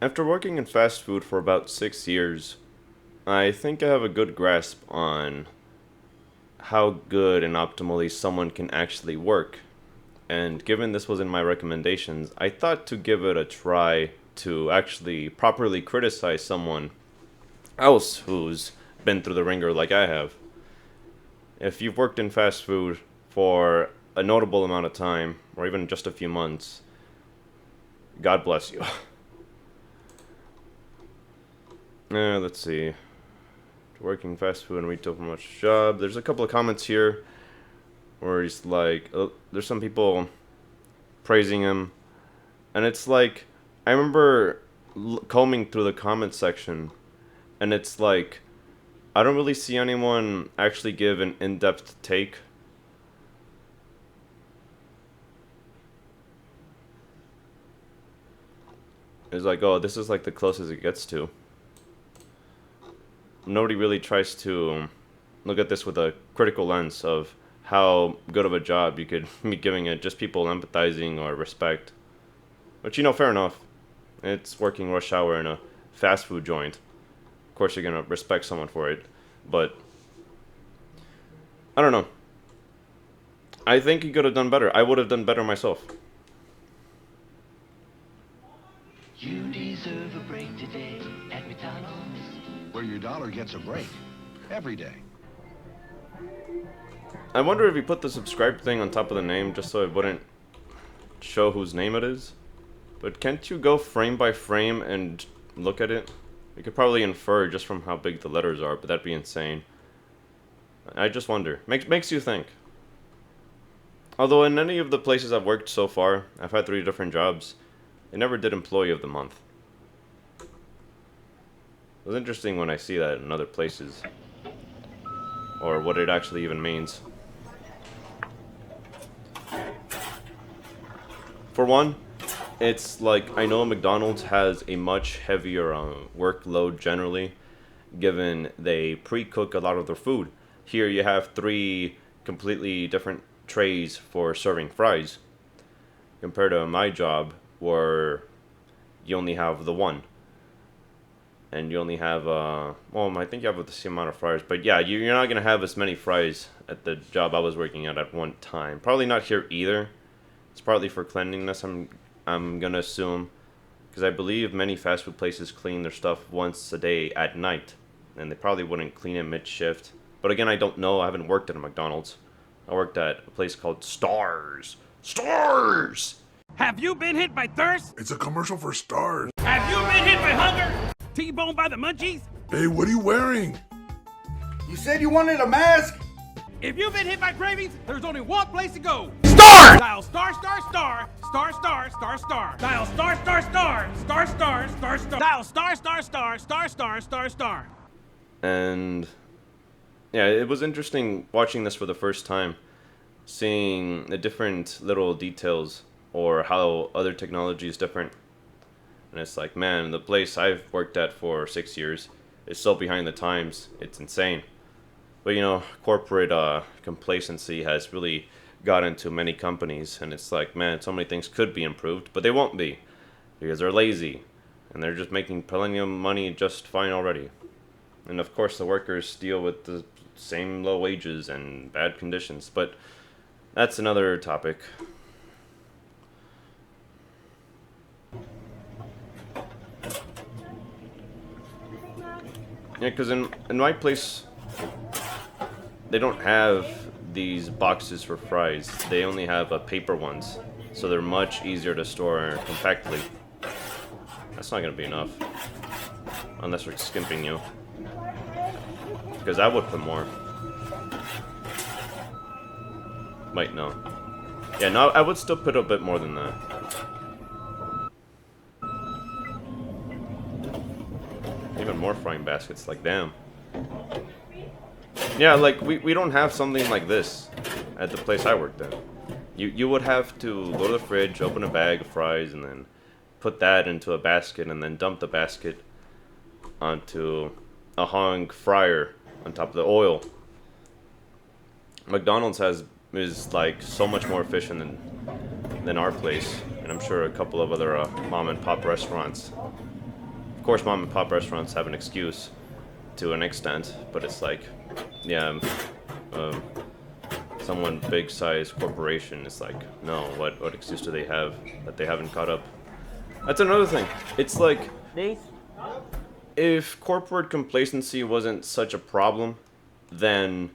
After working in fast food for about 6 years, I think I have a good grasp on how good and optimally someone can actually work. And given this was in my recommendations, I thought to give it a try to actually properly criticize someone else who's been through the ringer like I have. If you've worked in fast food for a notable amount of time, or even just a few months, God bless you. Let's see. Working fast food and retail promotion job. There's a couple of comments here where he's like, there's some people praising him, and it's like, I remember combing through the comment section, and it's like, I don't really see anyone actually give an in-depth take. It's like, oh, this is like the closest it gets to. Nobody really tries to look at this with a critical lens of how good of a job you could be giving it, just people empathizing or respect. But fair enough. It's working rush hour in a fast food joint. Of course you're gonna respect someone for it, but I don't know. I think he could have done better. I would have done better myself. You deserve a break today at McDonald's, where your dollar gets a break every day. I wonder if he put the subscribe thing on top of the name just so it wouldn't show whose name it is. But can't you go frame by frame and look at it? You could probably infer just from how big the letters are, but that'd be insane. I just wonder. Makes you think. Although in any of the places I've worked so far, I've had 3 different jobs, they never did Employee of the Month. It was interesting when I see that in other places, or what it actually even means. For one, it's like, I know McDonald's has a much heavier workload generally, given they pre-cook a lot of their food. Here you have 3 completely different trays for serving fries, compared to my job where you only have the one. And you only have, well, I think you have the same amount of fries. But yeah, you're not going to have as many fries at the job I was working at one time. Probably not here either. It's partly for cleanliness, I'm going to assume. Because I believe many fast food places clean their stuff once a day at night. And they probably wouldn't clean it mid-shift. But again, I don't know. I haven't worked at a McDonald's. I worked at a place called Stars. Stars! Have you been hit by thirst? It's a commercial for Stars. Have you been hit by hunger? T-boned by the munchies? Hey, what are you wearing? You said you wanted a mask? If you've been hit by cravings, there's only one place to go. Star! Dial star star star star star star star. Dial star star star star star star star. Dial star star star star star star star. And yeah, it was interesting watching this for the first time, seeing the different little details or how other technology is different. And it's like, man, the place I've worked at for 6 years is so behind the times. It's insane. But corporate complacency has really got into many companies, and it's like, man, so many things could be improved, but they won't be because they're lazy and they're just making plenty of money just fine already. And of course, the workers deal with the same low wages and bad conditions, but that's another topic. Yeah, because in my place, they don't have these boxes for fries. They only have paper ones, so they're much easier to store compactly. That's not going to be enough, unless we're skimping you, because I would put more. Wait, no. Yeah, no, I would still put a bit more than that. Even more frying baskets, like, damn. Yeah, like, we don't have something like this at the place I worked at. You would have to go to the fridge, open a bag of fries, and then put that into a basket, and then dump the basket onto a hung fryer on top of the oil. McDonald's is like so much more efficient than our place, and I'm sure a couple of other mom and pop restaurants. course, mom and pop restaurants have an excuse to an extent, but it's like, yeah, um, someone big size corporation is like, no, what excuse do they have that they haven't caught up? That's another thing. It's like, if corporate complacency wasn't such a problem, then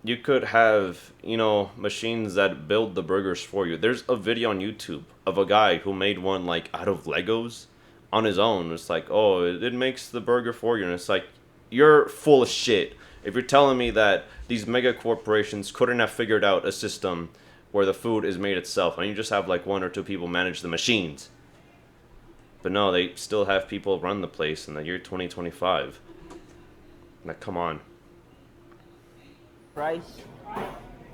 you could have, you know, machines that build the burgers for you. There's a video on YouTube of a guy who made one like out of Legos on his own. It's like, oh, it makes the burger for you, and it's like, you're full of shit if you're telling me that these mega corporations couldn't have figured out a system where the food is made itself, and you just have like 1 or 2 people manage the machines. But no, they still have people run the place in the year 2025. Like, come on. Price.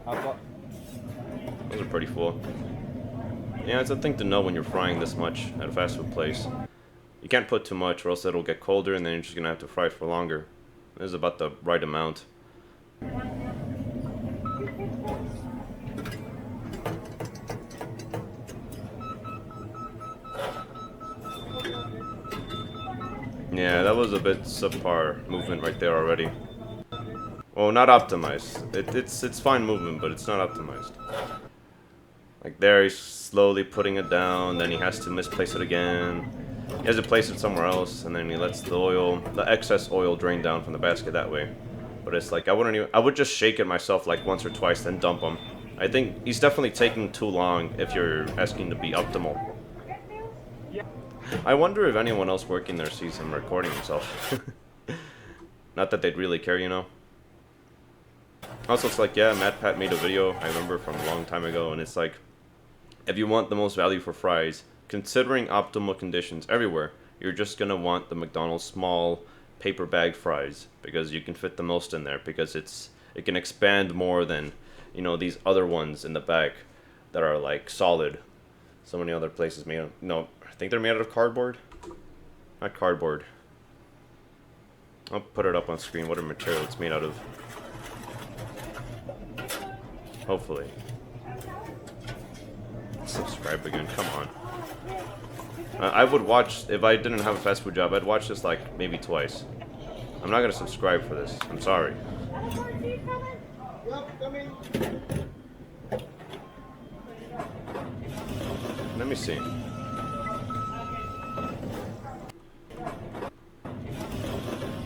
Those are pretty full. Yeah, it's a thing to know when you're frying this much at a fast food place. You can't put too much or else it'll get colder and then you're just gonna have to fry it for longer. This is about the right amount. Yeah, that was a bit subpar movement right there already. Well, not optimized. It's fine movement, but it's not optimized. Like there, he's slowly putting it down, then he has to misplace it again. He has to place it somewhere else, and then he lets the excess oil drain down from the basket that way. But it's like, I would just shake it myself like once or twice, then dump him. I think he's definitely taking too long if you're asking to be optimal. I wonder if anyone else working there sees him recording himself. Not that they'd really care, you know? Also, it's like, yeah, MatPat made a video, I remember, from a long time ago, and it's like, if you want the most value for fries, considering optimal conditions everywhere, you're just gonna want the McDonald's small paper bag fries, because you can fit the most in there, because it can expand more than, you know, these other ones in the back that are like solid. So many other places made of, no, I think they're made out of cardboard? Not cardboard. I'll put it up on screen, what material it's made out of. Hopefully. Subscribe again, come on. I would watch, if I didn't have a fast food job, I'd watch this like maybe twice. I'm not gonna subscribe for this, I'm sorry. Let me see.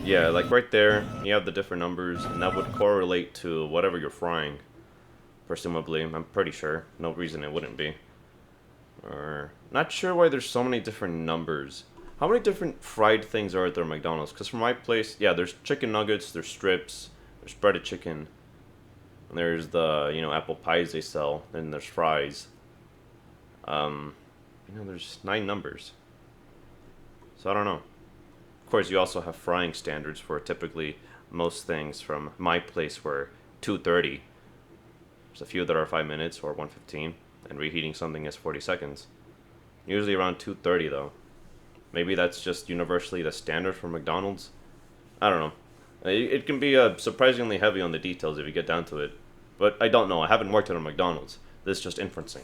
Yeah, like right there, you have the different numbers, and that would correlate to whatever you're frying. Presumably, I'm pretty sure. No reason it wouldn't be. Or, not sure why there's so many different numbers. How many different fried things are there at McDonald's? Because from my place, yeah, there's chicken nuggets, there's strips, there's breaded chicken. And there's the, you know, apple pies they sell, then there's fries. You know, there's 9 numbers. So I don't know. Of course, you also have frying standards for typically most things from my place were 230. There's a few that are 5 minutes or 115, and reheating something is 40 seconds. Usually around 230 though. Maybe that's just universally the standard for McDonald's? I don't know. It can be surprisingly heavy on the details if you get down to it. But I don't know, I haven't worked at a McDonald's. This is just inferencing.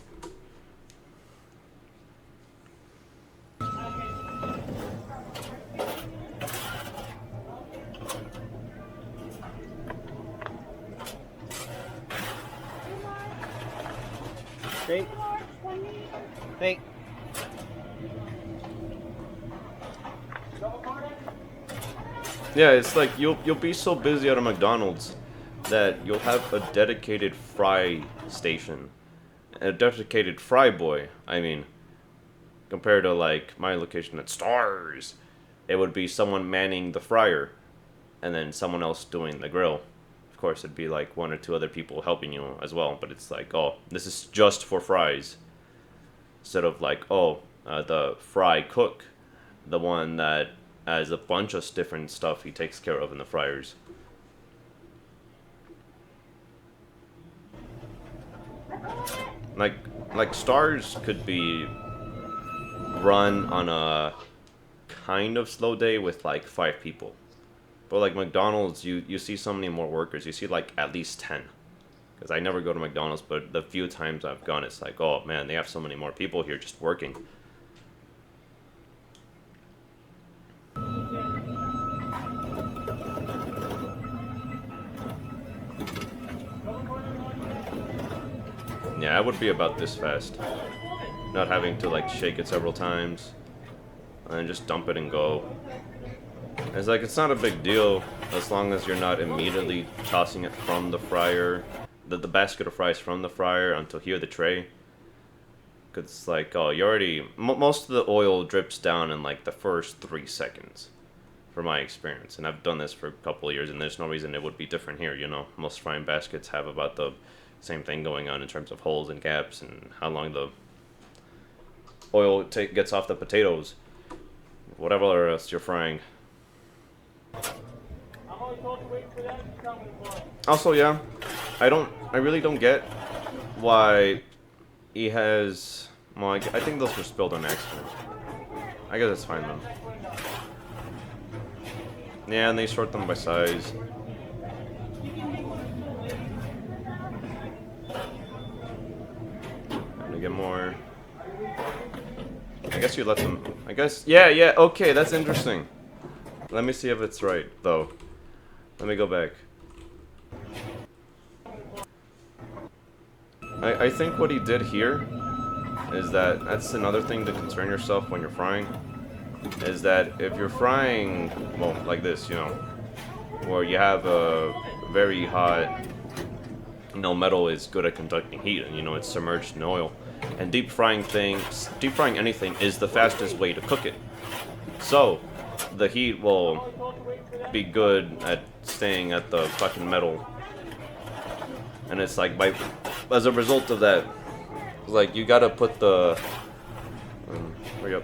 Great. Thank. Yeah, it's like you'll be so busy at a McDonald's that you'll have a dedicated fry station. A dedicated fry boy, I mean. Compared to like my location at Stars, it would be someone manning the fryer and then someone else doing the grill. Of course, it'd be like 1 or 2 other people helping you as well, but it's like, oh, this is just for fries. Instead of like, oh, the fry cook, the one that has a bunch of different stuff he takes care of in the fryers. Like Stars could be run on a kind of slow day with like 5 people. But like McDonald's, you see so many more workers. You see like at least 10. Because I never go to McDonald's, but the few times I've gone, it's like, oh man, they have so many more people here just working. Yeah, it would be about this fast. Not having to like shake it several times. And just dump it and go. It's like, it's not a big deal as long as you're not immediately tossing it from the fryer, the basket of fries from the fryer onto here, the tray. Cause it's like, oh, you already, most of the oil drips down in like the first 3 seconds, from my experience. And I've done this for a couple of years, and there's no reason it would be different here, you know. Most frying baskets have about the same thing going on in terms of holes and gaps and how long the oil gets off the potatoes. Whatever else you're frying. Also, yeah, I really don't get why he has, well, I think those were spilled on accident. I guess it's fine, though. Yeah, and they sort them by size. Gonna get more. I guess you let them, I guess, yeah, okay, that's interesting. Let me see if it's right, though. Let me go back. I think what he did here is that's another thing to concern yourself when you're frying, is that if you're frying, well, like this, you know, where you have a very hot, you know, metal is good at conducting heat, and you know, it's submerged in oil, and deep frying anything is the fastest way to cook it. So, the heat will be good at staying at the fucking metal. And it's like, as a result of that, like, you gotta put the, hurry up.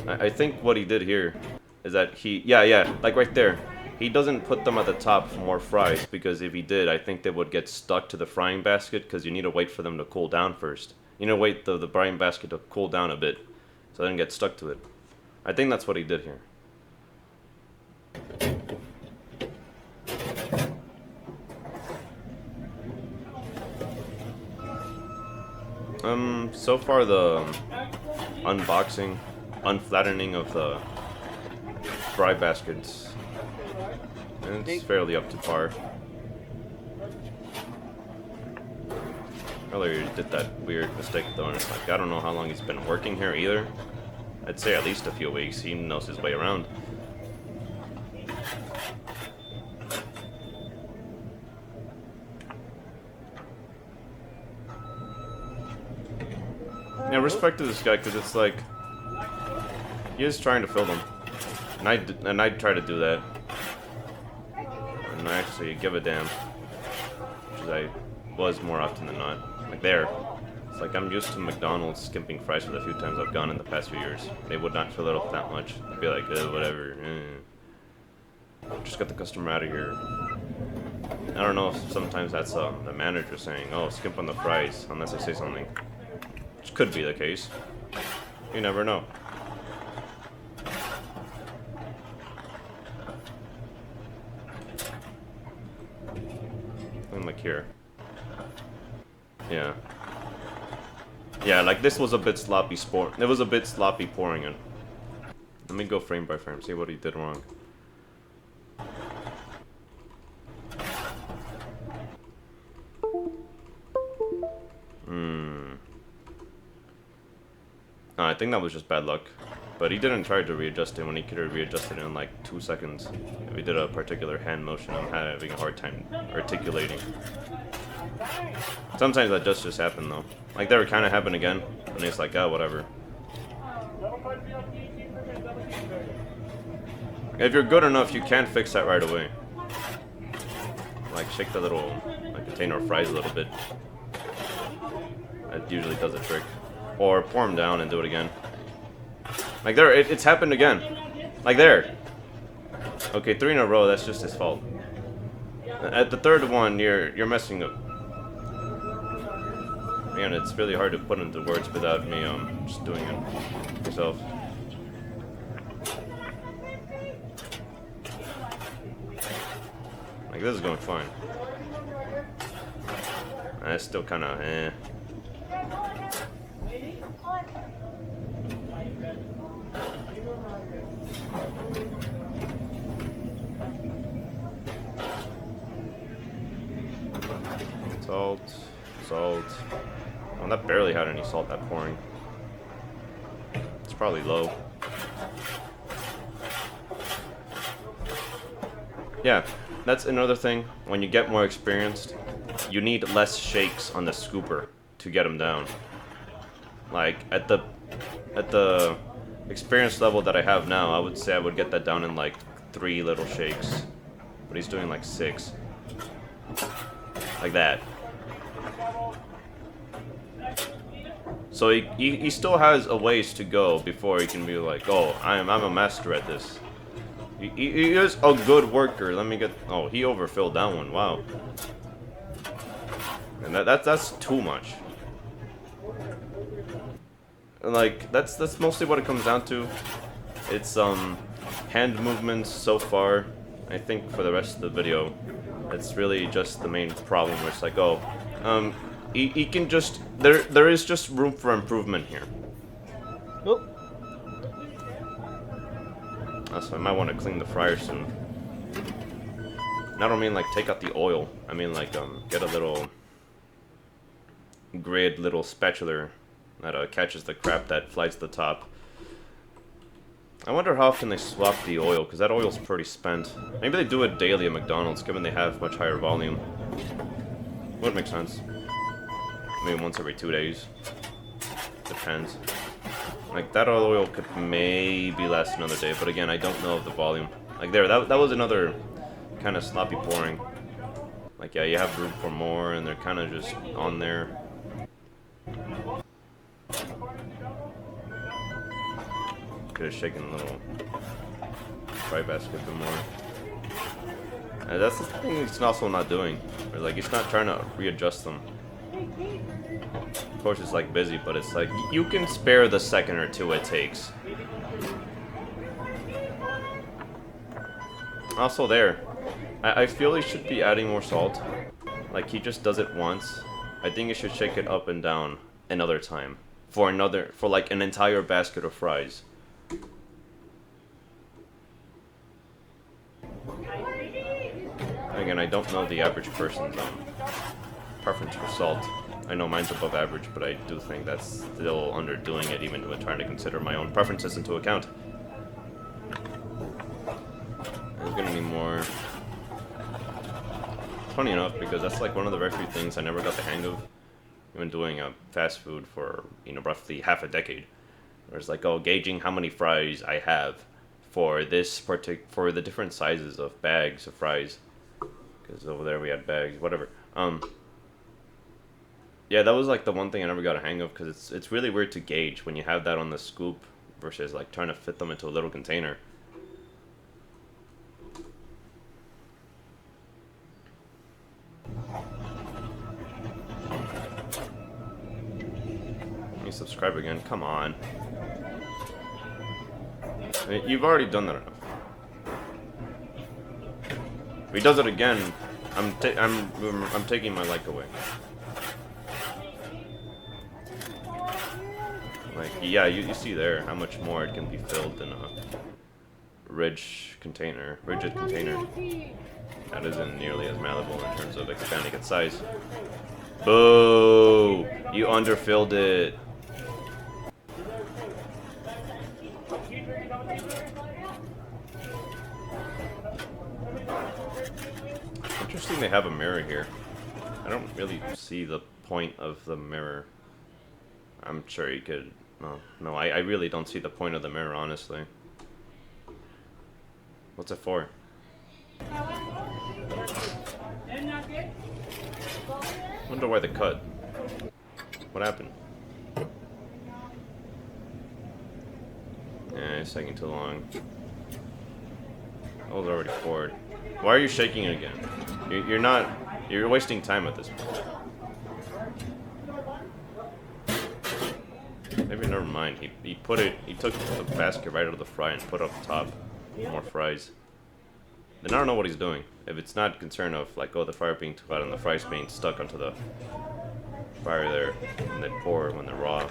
I think what he did here is that yeah, like right there, he doesn't put them at the top for more fries, because if he did, I think they would get stuck to the frying basket, because you need to wait for them to cool down first. You need to wait the frying basket to cool down a bit, so they don't get stuck to it. I think that's what he did here. So far the unboxing, unflattening of the fry baskets, it's fairly up to par. Earlier he did that weird mistake though, and it's like, I don't know how long he's been working here either. I'd say at least a few weeks. He knows his way around. Yeah, respect to this guy, because it's like, he is trying to fill them, and I'd try to do that, and I actually give a damn, which I was more often than not. Like there, it's like I'm used to McDonald's skimping fries for the few times I've gone in the past few years. They would not fill it up that much. I'd be like, whatever. Just get the customer out of here. I don't know if sometimes that's the manager saying, oh, skimp on the fries, unless I say something. Which could be the case. You never know. And like here. Yeah. Yeah, like this was a bit sloppy it was a bit sloppy pouring in. Let me go frame by frame, see what he did wrong. I think that was just bad luck. But he didn't try to readjust it when he could have readjusted it in like 2 seconds. If he did a particular hand motion, I'm having a hard time articulating. Sometimes that does just happen though. Like that would kind of happen again, and it's like, oh, whatever. If you're good enough, you can fix that right away. Like shake the little container of fries a little bit. That usually does the trick. Or pour them down and do it again. Like there, it's happened again. Like there. Okay, 3 in a row, that's just his fault. At the third one, you're messing up. Again, it's really hard to put into words without me just doing it myself. Like this is going fine. That's still kind of salt. Oh, that barely had any salt, that pouring. It's probably low. Yeah, that's another thing. When you get more experienced, you need less shakes on the scooper to get them down. Like, at the experience level that I have now, I would say I would get that down in like 3 little shakes. But he's doing like 6. Like that. So he still has a ways to go before he can be like, oh, I'm a master at this. He is a good worker. Let me get... Oh, he overfilled that one. Wow. And that's too much. Like, that's mostly what it comes down to. It's hand movements so far. I think for the rest of the video, it's really just the main problem where it's like, oh, he can just... There is just room for improvement here. Nope. So I might want to clean the fryer soon. And I don't mean like take out the oil. I mean like get a little grid little spatula that catches the crap that flies to the top. I wonder how often they swap the oil, because that oil's pretty spent. Maybe they do it daily at McDonald's, given they have much higher volume. Would make sense. Maybe once every 2 days. Depends. Like, that oil could maybe last another day, but again, I don't know of the volume. Like, there, that was another kind of sloppy pouring. Like, yeah, you have room for more, and they're kind of just on there. Could have shaken a little fry basket a bit more. And that's the thing he's also not doing. Or, like, he's not trying to readjust them. Of course, it's like busy, but it's like you can spare the second or 2 it takes. Also, there, I feel he should be adding more salt. Like, he just does it once. I think he should shake it up and down another time for like an entire basket of fries. Again, I don't know the average person's preference for salt. I know mine's above average, but I do think that's still underdoing it, even when trying to consider my own preferences into account. I'm gonna need more. Funny enough, because that's like one of the very few things I never got the hang of, even doing fast food for, you know, roughly half a decade. Where it's like, oh, gauging how many fries I have for this for the different sizes of bags of fries. Because over there we had bags, whatever. Yeah, that was like the one thing I never got a hang of, because it's really weird to gauge when you have that on the scoop versus like trying to fit them into a little container. Let me subscribe again. Come on. I mean, you've already done that enough. If he does it again, I'm taking my like away. Like, yeah, you see there how much more it can be filled in a rigid container. That isn't nearly as malleable in terms of expanding its size. Boo! You underfilled it. Interesting they have a mirror here. I don't really see the point of the mirror. I'm sure you could... No, I really don't see the point of the mirror, honestly. What's it for? Wonder why the cut. What happened? Yeah, it's taking too long. That was already poured. Why are you shaking it again? You're not... You're wasting time at this point. Maybe never mind. He took the basket right out of the fry and put up top more fries. Then I don't know what he's doing. If it's not concern of like, oh, the fryer being too hot and the fries being stuck onto the fryer there, and they pour when they're raw.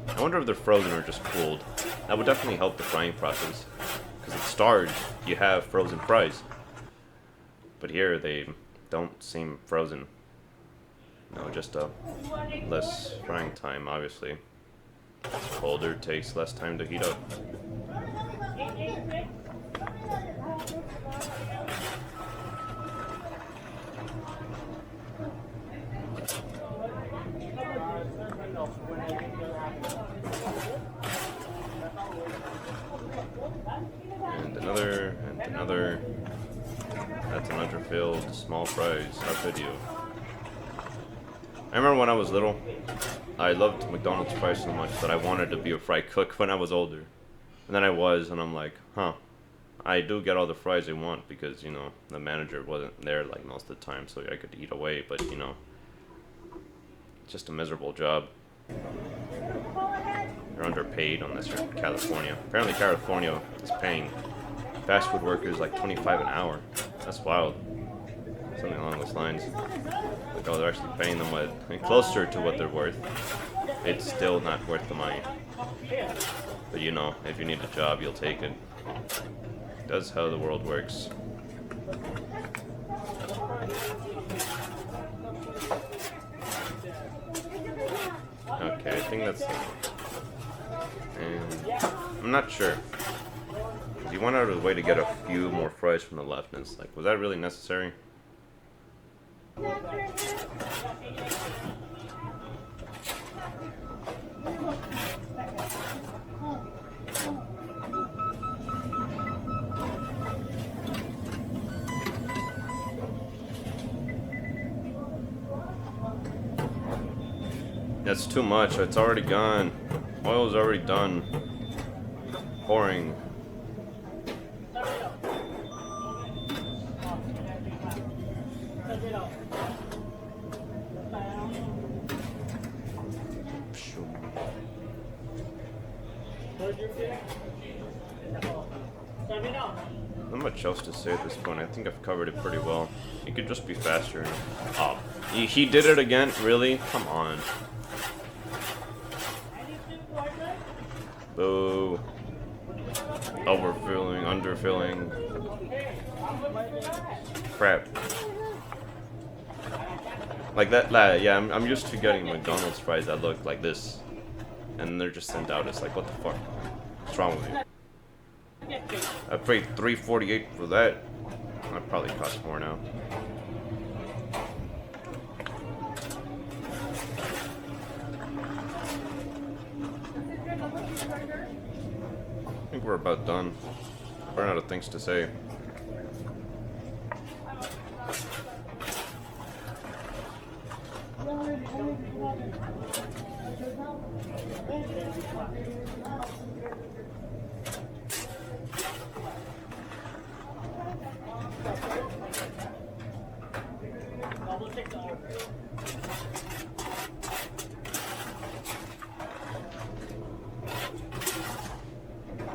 I wonder if they're frozen or just cooled. That would definitely help the frying process, because at Stars you have frozen fries, but here they don't seem frozen. No, just less frying time, obviously. It's colder, takes less time to heat up. And another, and another. That's an underfilled small fries. How could you? I remember when I was little, I loved McDonald's fries so much that I wanted to be a fry cook when I was older. And then I was, and I'm like, huh. I do get all the fries I want because, you know, the manager wasn't there like most of the time, so I could eat away, but, you know, it's just a miserable job. You're underpaid unless you're in California. Apparently California is paying fast food workers like $25 an hour. That's wild. Something along those lines. Like, oh, they're actually paying them what, I mean, closer to what they're worth. It's still not worth the money. But you know, if you need a job, you'll take it. That's how the world works. Okay, I think that's... And I'm not sure. He went out of his way to get a few more fries from the left, and it's like, was that really necessary? That's too much. It's already gone. Oil's already done. Pouring. Not much else to say at this point. I think I've covered it pretty well. It could just be faster. Oh, he did it again? Really? Come on. Boo. Overfilling, underfilling. Crap. Like that, yeah, I'm used to getting McDonald's fries that look like this. And they're just sent out. It's like, what the fuck? What's wrong with you? I paid $3.48 for that. That probably costs more now. I think we're about done. I've run out of things to say.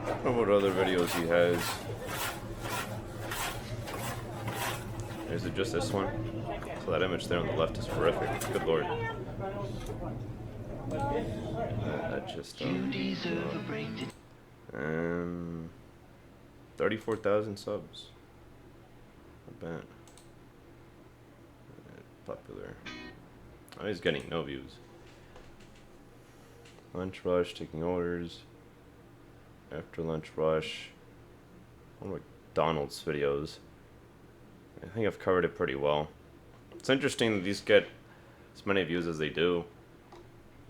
I don't know what other videos he has. Is it just this one? So that image there on the left is horrific. Good lord. That just 34,000 subs. Not bad. Popular. Oh, he's getting no views. Lunch rush, taking orders. After lunch rush. One of McDonald's videos. I think I've covered it pretty well. It's interesting that these get as many views as they do.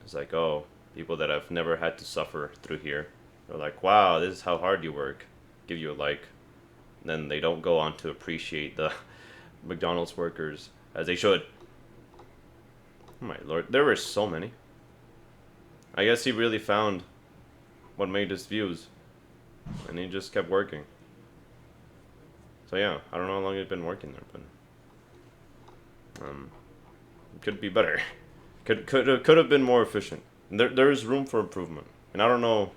It's like, oh, people that have never had to suffer through here. They're like, wow, this is how hard you work. Give you a like. And then they don't go on to appreciate the McDonald's workers as they should. Oh my lord, there were so many. I guess he really found what made his views. And he just kept working. So yeah, I don't know how long he's been working there, but it could be better. Could have been more efficient. There is room for improvement, and I don't know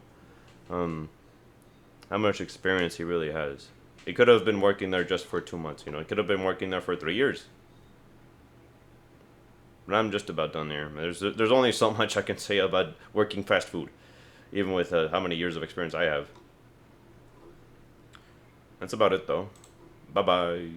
how much experience he really has. He could have been working there just for 2 months. You know, he could have been working there for 3 years. But I'm just about done here. There's only so much I can say about working fast food, even with how many years of experience I have. That's about it, though. Bye-bye.